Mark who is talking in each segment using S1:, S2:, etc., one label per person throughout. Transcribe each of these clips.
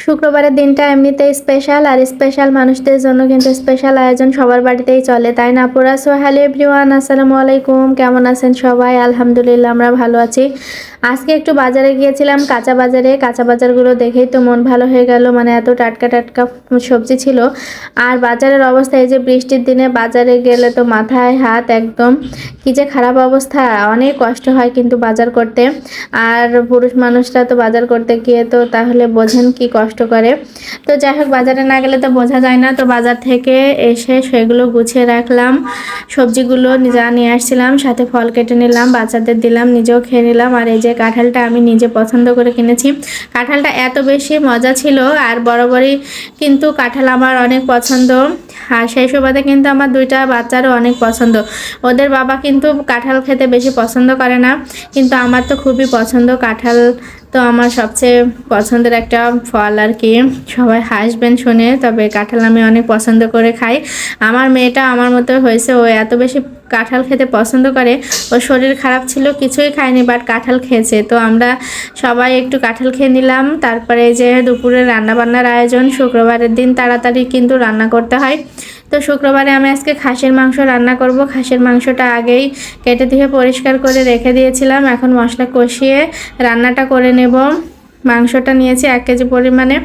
S1: শুক্রবারের দিনটা এমনিতেই স্পেশাল, আর স্পেশাল মানুষদের জন্য কিন্তু স্পেশাল আয়োজন সবার বাড়িতেই চলে, তাই না পুরা? সো হ্যালো এভরিওয়ান, আসসালামু আলাইকুম। কেমন আছেন সবাই? আলহামদুলিল্লাহ আমরা ভালো আছি। আজকে একটু বাজারে গিয়েছিলাম, কাঁচা বাজারে। কাঁচা বাজারগুলো দেখেই তো মন ভালো হয়ে গেল, মানে এত টাটকা টাটকা সবজি ছিল। আর বাজারের অবস্থা, এই যে বৃষ্টির দিনে বাজারে গেলে তো মাথায় হাত একদম কি যে খারাপ অবস্থা, অনেক কষ্ট হয় কিন্তু বাজার করতে। আর পুরুষ মানুষরা তো বাজার করতে গিয়ে তো তাহলে বোঝেন কি কষ্ট করে। তো যাই হোক, বাজারে না গেলে তো বোঝা যায় না। তো বাজার থেকে এসে সেগুলো গুছিয়ে রাখলাম, সবজিগুলো যা নিয়ে আসছিলাম, সাথে ফল কেটে নিলাম, বাচ্চাদের দিলাম, নিজেও খেয়ে নিলাম। আর এই যে কাঁঠালটা আমি নিজে পছন্দ করে কিনেছি। কাঁঠালটা এত বেশি মজা ছিল, আর বরাবরই কিন্তু কাঁঠাল আমার অনেক পছন্দ। আর সেই সুবাদে কিন্তু আমার দুইটা বাচ্চারও অনেক পছন্দ। ওদের বাবা কিন্তু কাঁঠাল খেতে বেশি পছন্দ করে না, কিন্তু আমার তো খুবই পছন্দ কাঁঠাল। তো আমার সবচেয়ে পছন্দের একটা ফল আর কি। সবাই হাসবেন শুনে, তবে কাঁঠাল আমি অনেক পছন্দ করে খাই। আমার মেয়েটা আমার মতো হয়েছে, ও এত বেশি কাঁঠাল খেতে পছন্দ করে। ওর শরীর খারাপ ছিল, কিছুই খায়নি, বাট কাঁঠাল খেয়েছে। তো আমরা সবাই একটু কাঁঠাল খেয়ে নিলাম। তারপরে যে দুপুরে রান্নাবান্নার আয়োজন, শুক্রবারের দিন তাড়াতাড়ি কিন্তু রান্না করতে হয়। তো শুক্রবারে আমি আজকে খাসির মাংস রান্না করব। খাসির মাংসটা আগেই কেটে ধুয়ে পরিষ্কার করে রেখে দিয়েছিলাম, এখন মশলা কষিয়ে রান্নাটা করে নেব। মাংসটা নিয়েছি 1 কেজি পরিমাণে,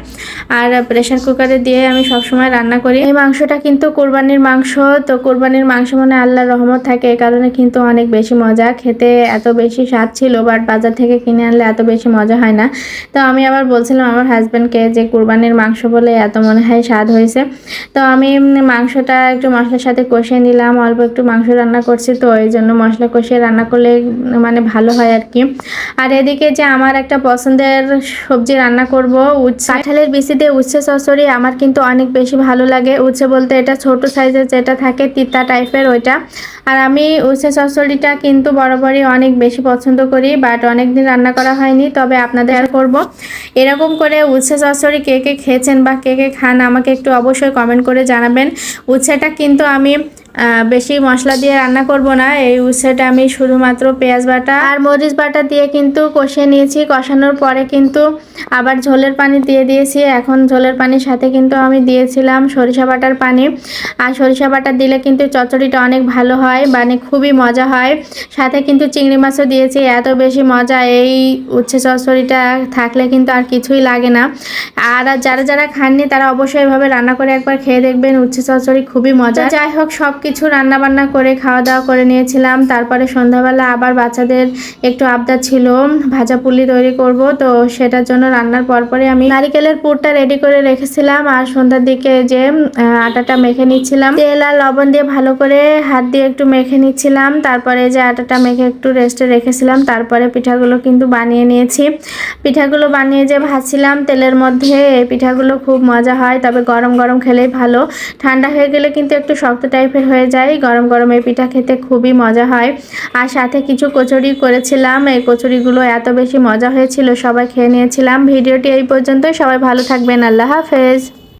S1: আর প্রেশার কুকারে দিয়ে আমি সবসময় রান্না করি। এই মাংসটা কিন্তু কোরবানির মাংস। তো কোরবানির মাংস মানে আল্লাহর রহমত থাকে, এই কারণে কিন্তু অনেক বেশি মজা খেতে। এত বেশি স্বাদ ছিল, বাট বাজার থেকে কিনে আনলে এত বেশি মজা হয় না। তো আমি আবার বলছিলাম আমার হাজব্যান্ডকে যে কোরবানির মাংস বলে এত মনে হয় স্বাদ হয়েছে। তো আমি মাংসটা একটু মশলার সাথে কষিয়ে নিলাম, অল্প একটু মাংস রান্না করছি, তো এই জন্য মশলা কষিয়ে রান্না করলে মানে ভালো হয় আর কি। আর এদিকে যে আমার একটা পছন্দের সবজি রান্না করব, উচ্ছে। কাঁঠালের বিচি দিয়ে উচ্ছে চচ্চড়ি আমার কিন্তু অনেক বেশি ভালো লাগে। উচ্ছে বলতে এটা ছোট সাইজের যেটা থাকে, তিতা টাইপের ওইটা। আর আমি উচ্ছে চচ্চড়িটা কিন্তু বরাবরই অনেক বেশি পছন্দ করি, বাট অনেকদিন রান্না করা হয়নি, তবে আপনাদের শেয়ার করব। এরকম করে উচ্ছে চচ্চড়ি কে কে খেয়েছেন বা কে কে খান আমাকে একটু অবশ্যই কমেন্ট করে জানাবেন। উচ্ছেটা কিন্তু আমি বেশি মশলা দিয়ে রান্না করব না। এই উচ্ছেটা আমি শুধুমাত্র পেঁয়াজ বাটা আর মরিচ বাটা দিয়ে কিন্তু কষিয়ে নিয়েছি। কষানোর পরে কিন্তু আবার ঝোলের পানি দিয়ে দিয়েছি। এখন ঝোলের পানির সাথে কিন্তু আমি দিয়েছিলাম সরিষা বাটার পানি। আর সরিষা বাটা দিলে কিন্তু চচ্চড়িটা অনেক ভালো হয়, মানে খুবই মজা হয়। সাথে কিন্তু চিংড়ি মাছও দিয়েছি। এত বেশি মজা এই উচ্ছে চচ্চড়িটা থাকলে কিন্তু আর কিছুই লাগে না। আর যারা যারা খাননি তারা অবশ্যই এভাবে রান্না করে একবার খেয়ে দেখবেন, উচ্ছে চচ্চড়ি খুবই মজা। যাই হোক, সব কিছু রান্না বান্না করে খাওয়া দাওয়া করে নিয়েছিলাম। তারপরে সন্ধ্যাবেলা আবার বাচ্চাদের একটু আবদার ছিল ভাজা পুলি তৈরি করব, তো সেটার জন্য রান্নার পরপরে আমি নারিকেলের পুরটা রেডি করে রেখেছিলাম। আর সন্ধ্যার দিকে যে আটাটা মেখে নিচ্ছিলাম, তেল আর লবণ দিয়ে ভালো করে হাত দিয়ে একটু মেখে নিচ্ছিলাম। তারপরে যে আটাটা মেখে একটু রেস্টে রেখেছিলাম, তারপরে পিঠাগুলো কিন্তু বানিয়ে নিয়েছি। পিঠাগুলো বানিয়ে যে ভাজছিলাম তেলের মধ্যে, এই পিঠাগুলো খুব মজা হয়, তবে গরম গরম খেলেই ভালো। ঠান্ডা হয়ে গেলে কিন্তু একটু শক্ত টাইপের হয়ে যায়। গরম গরম এই পিঠা খেতে খুবই মজা হয়। আর সাথে কিছু কচুরি করেছিলাম, এই কচুরিগুলো এত বেশি মজা হয়েছিল, সবাই খেয়ে নিয়েছিলাম। ভিডিওটি এই পর্যন্তই, সবাই ভালো থাকবেন, আল্লাহ হাফেজ।